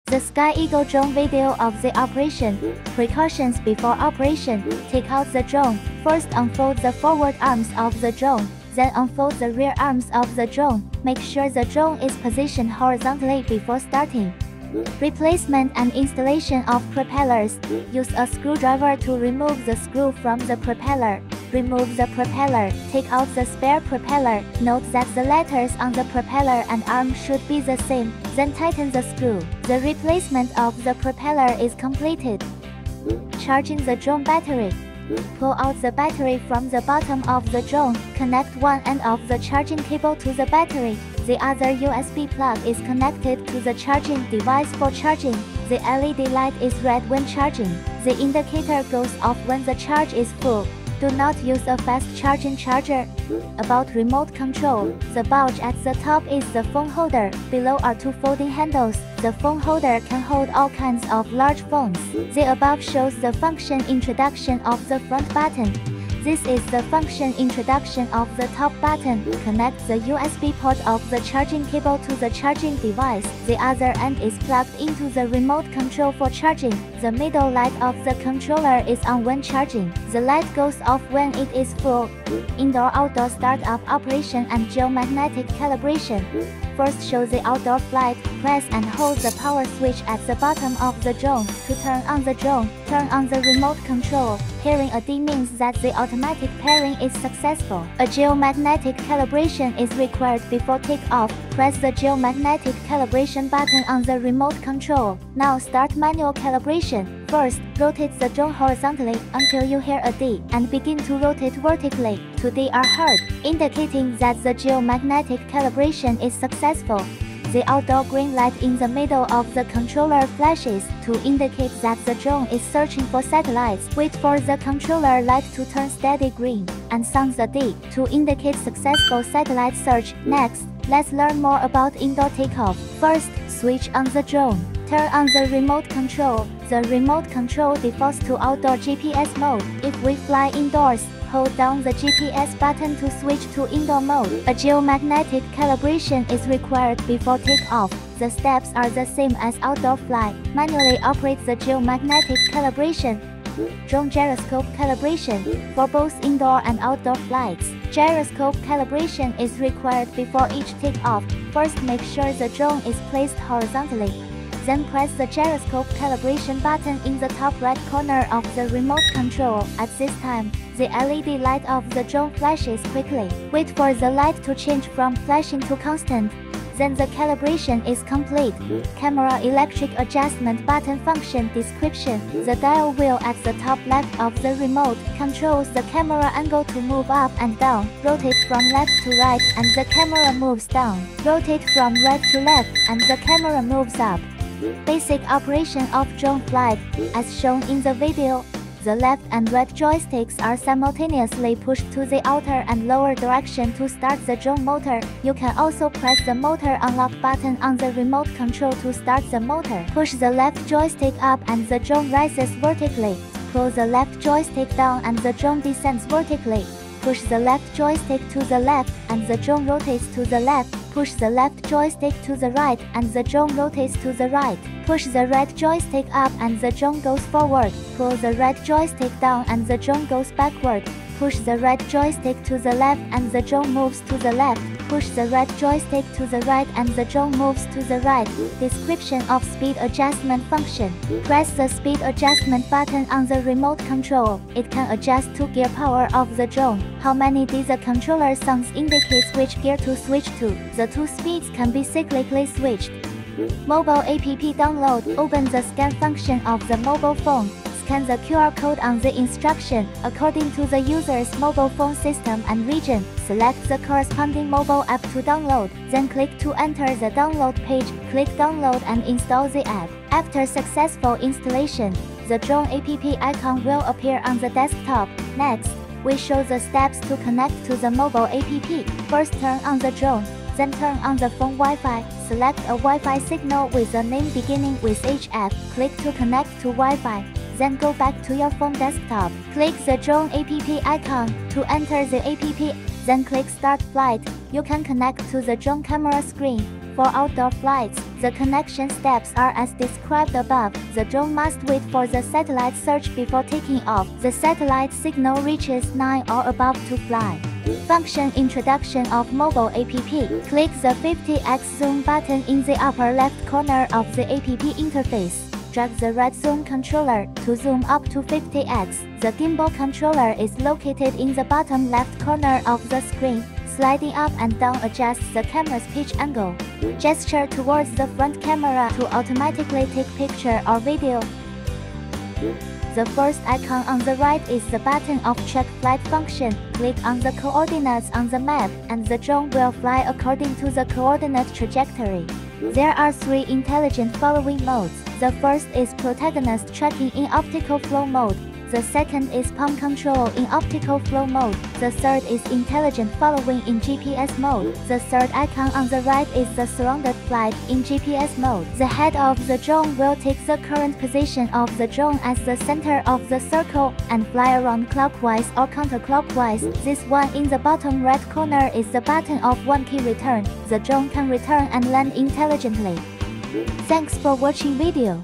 The Sky Eagle drone video of the operation. Precautions before operation. Take out the drone. First unfold the forward arms of the drone. Then unfold the rear arms of the drone. Make sure the drone is positioned horizontally before starting. Replacement and installation of propellers. Use a screwdriver to remove the screw from the propeller. Remove the propeller. Take out the spare propeller. Note that the letters on the propeller and arm should be the same. Then tighten the screw. The replacement of the propeller is completed. Charging the drone battery. Pull out the battery from the bottom of the drone. Connect one end of the charging cable to the battery. The other USB plug is connected to the charging device for charging. The LED light is red when charging. The indicator goes off when the charge is full. Do not use a fast charging charger. About remote control. The bulge at the top is the phone holder. Below are two folding handles. The phone holder can hold all kinds of large phones. The above shows the function introduction of the front button. This is the function introduction of the top button. Connect the USB port of the charging cable to the charging device. The other end is plugged into the remote control for charging. The middle light of the controller is on when charging. The light goes off when it is full. Indoor-outdoor startup operation and geomagnetic calibration. First, show the outdoor flight. Press and hold the power switch at the bottom of the drone. To turn on the drone, turn on the remote control. Hearing a D means that the automatic pairing is successful. A geomagnetic calibration is required before takeoff. Press the geomagnetic calibration button on the remote control. Now start manual calibration. First, rotate the drone horizontally until you hear a D and begin to rotate vertically. 2D are heard, indicating that the geomagnetic calibration is successful. The outdoor green light in the middle of the controller flashes to indicate that the drone is searching for satellites. Wait for the controller light to turn steady green and sound the D to indicate successful satellite search. Next, let's learn more about indoor takeoff. First, switch on the drone. Turn on the remote control. The remote control defaults to outdoor GPS mode. If we fly indoors, hold down the GPS button to switch to indoor mode. A geomagnetic calibration is required before takeoff. The steps are the same as outdoor flight. Manually operate the geomagnetic calibration. Drone gyroscope calibration. For both indoor and outdoor flights, gyroscope calibration is required before each takeoff. First, make sure the drone is placed horizontally. Then press the gyroscope calibration button in the top right corner of the remote control. At this time, the LED light of the drone flashes quickly. Wait for the light to change from flashing to constant. Then the calibration is complete. Camera electric adjustment button function description. The dial wheel at the top left of the remote controls the camera angle to move up and down. Rotate from left to right and the camera moves down. Rotate from right to left and the camera moves up. Basic operation of drone flight. As shown in the video, the left and right joysticks are simultaneously pushed to the outer and lower direction to start the drone motor. You can also press the motor unlock button on the remote control to start the motor. Push the left joystick up and the drone rises vertically. Pull the left joystick down and the drone descends vertically. Push the left joystick to the left and the drone rotates to the left. Push the left joystick to the right and the drone rotates to the right. Push the right joystick up and the drone goes forward. Pull the right joystick down and the drone goes backward. Push the right joystick to the left and the drone moves to the left. Push the right joystick to the right and the drone moves to the right. Description of speed adjustment function. Press the speed adjustment button on the remote control. It can adjust to gear power of the drone. How many D the controller sounds indicates which gear to switch to. The two speeds can be cyclically switched. Mobile app download. Open the scan function of the mobile phone. Scan the QR code on the instruction according to the user's mobile phone system and region. Select the corresponding mobile app to download. Then click to enter the download page. Click download and install the app. After successful installation, the drone app icon will appear on the desktop. Next, we show the steps to connect to the mobile app. First, turn on the drone. Then turn on the phone Wi-Fi. Select a Wi-Fi signal with a name beginning with HF. Click to connect to Wi-Fi. Then go back to your phone desktop. Click the drone app icon to enter the app. Then click Start Flight. You can connect to the drone camera screen. For outdoor flights, the connection steps are as described above. The drone must wait for the satellite search before taking off. The satellite signal reaches 9 or above to fly. Function introduction of mobile app. Click the 50x zoom button in the upper left corner of the app interface. Drag the right zoom controller to zoom up to 50x. The gimbal controller is located in the bottom left corner of the screen. Sliding up and down adjusts the camera's pitch angle. Gesture towards the front camera to automatically take picture or video. The first icon on the right is the button of check flight function. Click on the coordinates on the map, and the drone will fly according to the coordinate trajectory. There are 3 intelligent following modes. The first is protagonist tracking in optical flow mode. The second is palm control in optical flow mode. The third is intelligent following in GPS mode. The third icon on the right is the surrounded flight in GPS mode. The head of the drone will take the current position of the drone as the center of the circle and fly around clockwise or counterclockwise. This one in the bottom right corner is the button of one key return. The drone can return and land intelligently. Thanks for watching video.